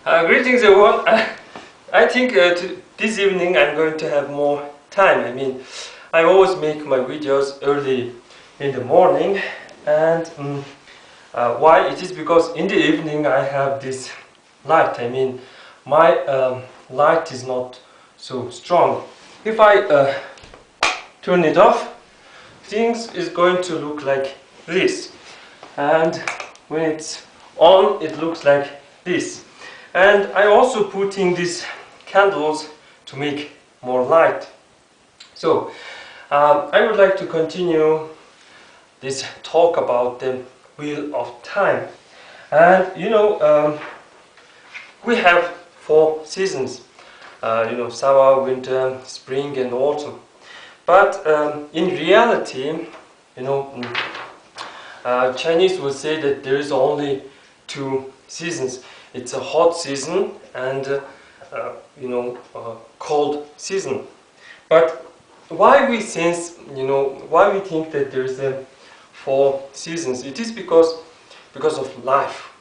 Greetings everyone. I think this evening I'm going to have more time. I mean, I always make my videos early in the morning, and why? It is because in the evening I have this light. I mean, my light is not so strong. If I turn it off, things is going to look like this, and when it's on, it looks like this. And I also put in these candles to make more light. So I would like to continue this talk about the wheel of time. And you know, we have 4 seasons. Summer, winter, spring, and autumn. But in reality, Chinese will say that there is only 2 seasons. It's a hot season and cold season. But why we why we think that there is 4 seasons? It is because of life.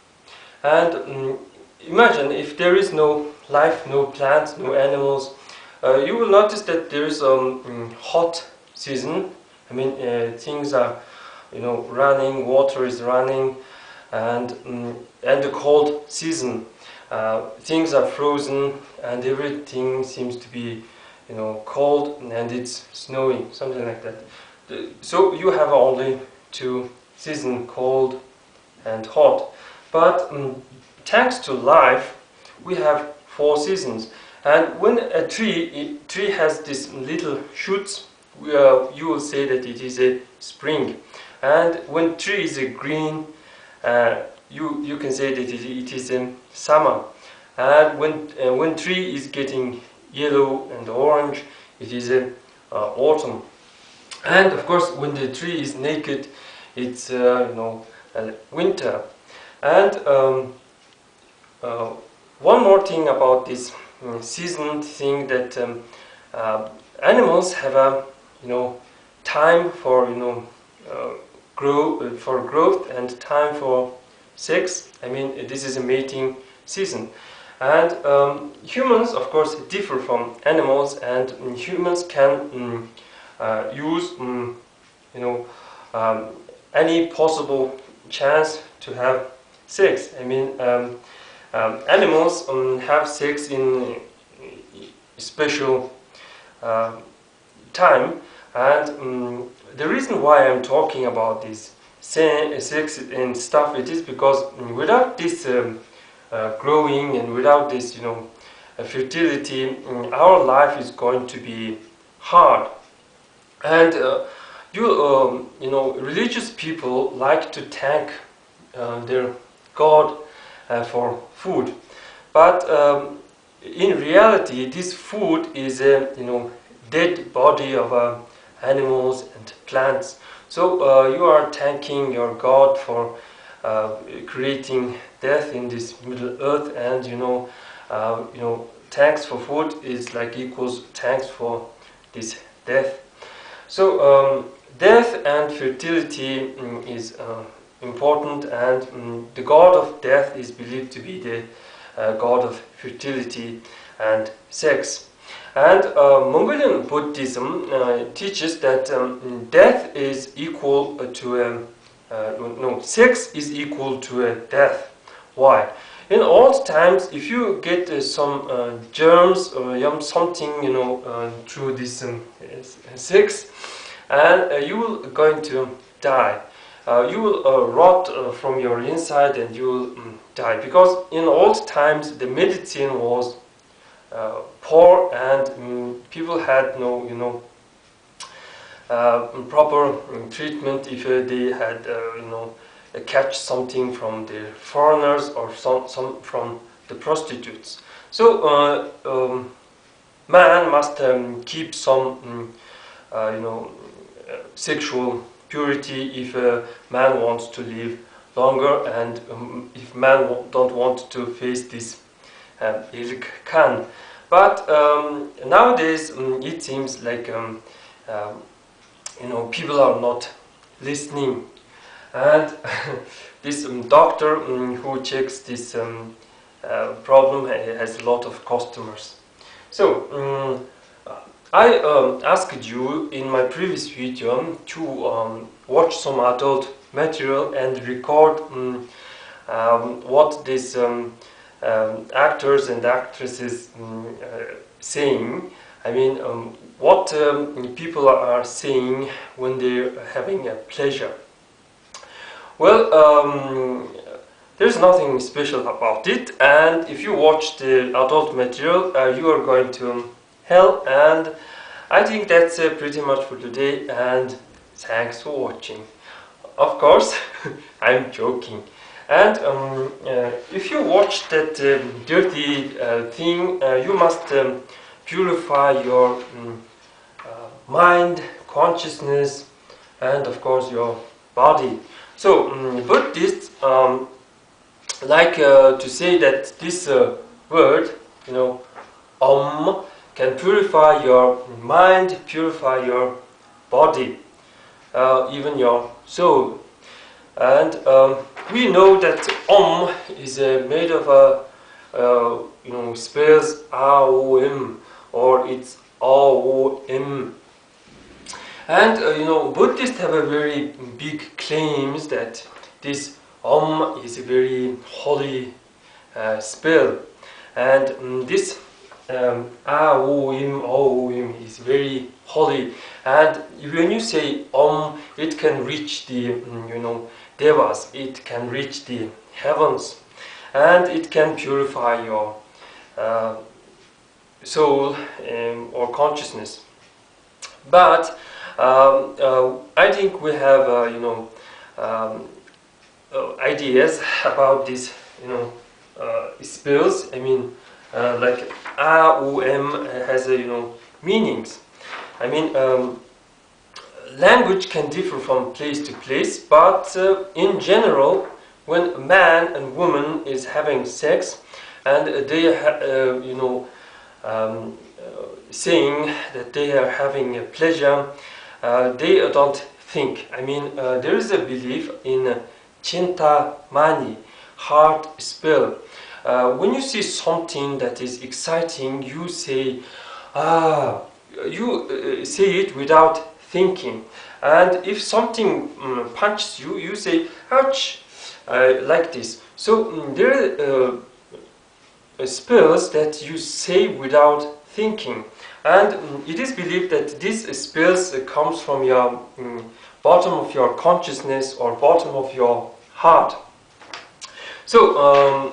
And imagine if there is no life, no plants, no animals, you will notice that there is a hot season. I mean, things are running, water is running, and the cold season, things are frozen and everything seems to be cold and it's snowing, something like that. So you have only 2 seasons, cold and hot. But thanks to life, we have 4 seasons. And when a tree has these little shoots, you will say that it is a spring. And when tree is a green, you can say that it is in summer. And when tree is getting yellow and orange, it is autumn. And of course, when the tree is naked, it's winter. And one more thing about this season thing, that animals have a time for growth and time for sex. I mean, this is a mating season. And humans, of course, differ from animals, and humans can use any possible chance to have sex. I mean, animals have sex in special time, and the reason why I'm talking about this sex and stuff, it is because without this growing and without this fertility, our life is going to be hard. And religious people like to thank their God for food, but in reality, this food is a dead body of animals and plants. So you are thanking your God for creating death in this Middle Earth, and thanks for food is like equals thanks for this death. So death and fertility is important, and the god of death is believed to be the god of fertility and sex. And Mongolian Buddhism teaches that death is equal to sex is equal to death. Why? In old times, if you get some germs or something through this sex, and you will going to die. You will rot from your inside, and you will die, because in old times the medicine was poor, and people had no proper treatment if they had catch something from the foreigners or some from the prostitutes. So man must keep some sexual purity if a man wants to live longer, and if man don't want to face this Erlig Khaan. But nowadays it seems like people are not listening, and this doctor who checks this problem has a lot of customers. So I asked you in my previous video to watch some adult material and record what these actors and actresses saying. I mean, what people are saying when they're having a pleasure. Well, there's nothing special about it, and if you watch the adult material, you are going to hell, and I think that's pretty much for today, and thanks for watching. Of course, I'm joking. And if you watch that dirty thing, you must purify your mind, consciousness, and of course your body. So Buddhists like to say that this word, can purify your mind, purify your body, even your soul. And we know that is made of spells AOM, or it's AOM. And Buddhists have a very big claims that this is a very holy spell, and this AOM is very holy. And when you say it can reach the devas, it can reach the heavens, and it can purify your soul or consciousness. But I think we have ideas about these spells. I mean, like AOM has meanings. I mean, language can differ from place to place, but in general, when a man and woman is having sex, and they saying that they are having a pleasure, they don't think. I mean, there is a belief in Chintamani, heart spell. When you see something that is exciting, you say, you say it without thinking. And if something punches you, you say, ouch, like this. So there are spells that you say without thinking. And it is believed that these spells comes from your bottom of your consciousness or bottom of your heart. So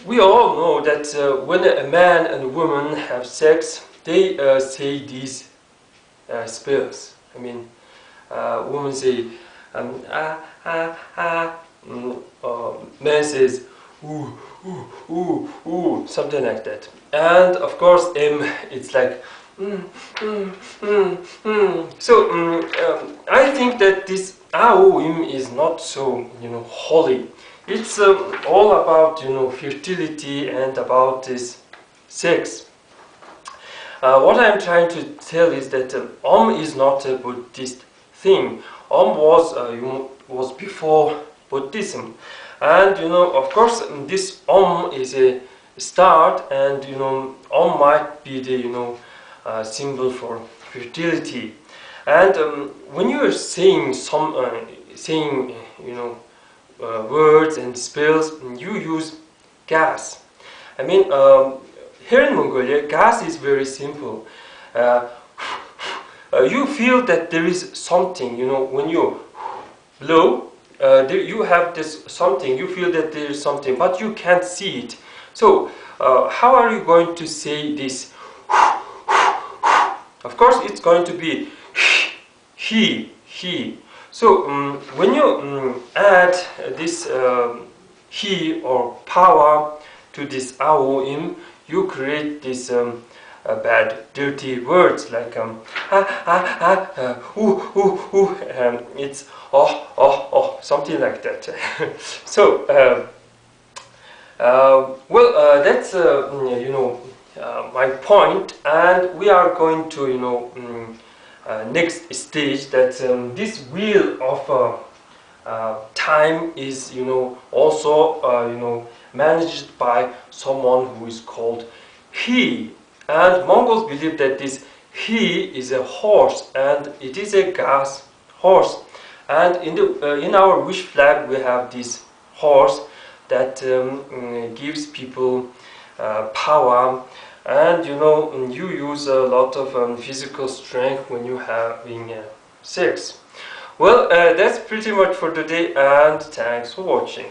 we all know that when a man and a woman have sex, they say these spells. I mean, women say man says ooh, ooh, ooh, ooh, something like that. And of course, it's like So I think that this AOM is not so holy. It's all about fertility and about this sex. What I'm trying to tell is that is not a Buddhist thing. Was before Buddhism, and of course this is a start, and might be the symbol for fertility. And when you are saying words and spells, you use gas. I mean, here in Mongolia, gas is very simple. You feel that there is something, when you blow, you have this something, you feel that there is something, but you can't see it. So, how are you going to say this? Of course, it's going to be he. So, when you add this he or power to this AOM, you create this bad, dirty words like it's something like that. So, that's my point, and we are going to next stage, that this wheel of time is also managed by someone who is called Hii. And Mongols believe that this Hii is a horse, and it is a gas horse. And in our wish flag we have this horse that gives people power, and you use a lot of physical strength when you having sex. Well, that's pretty much for today, and thanks for watching.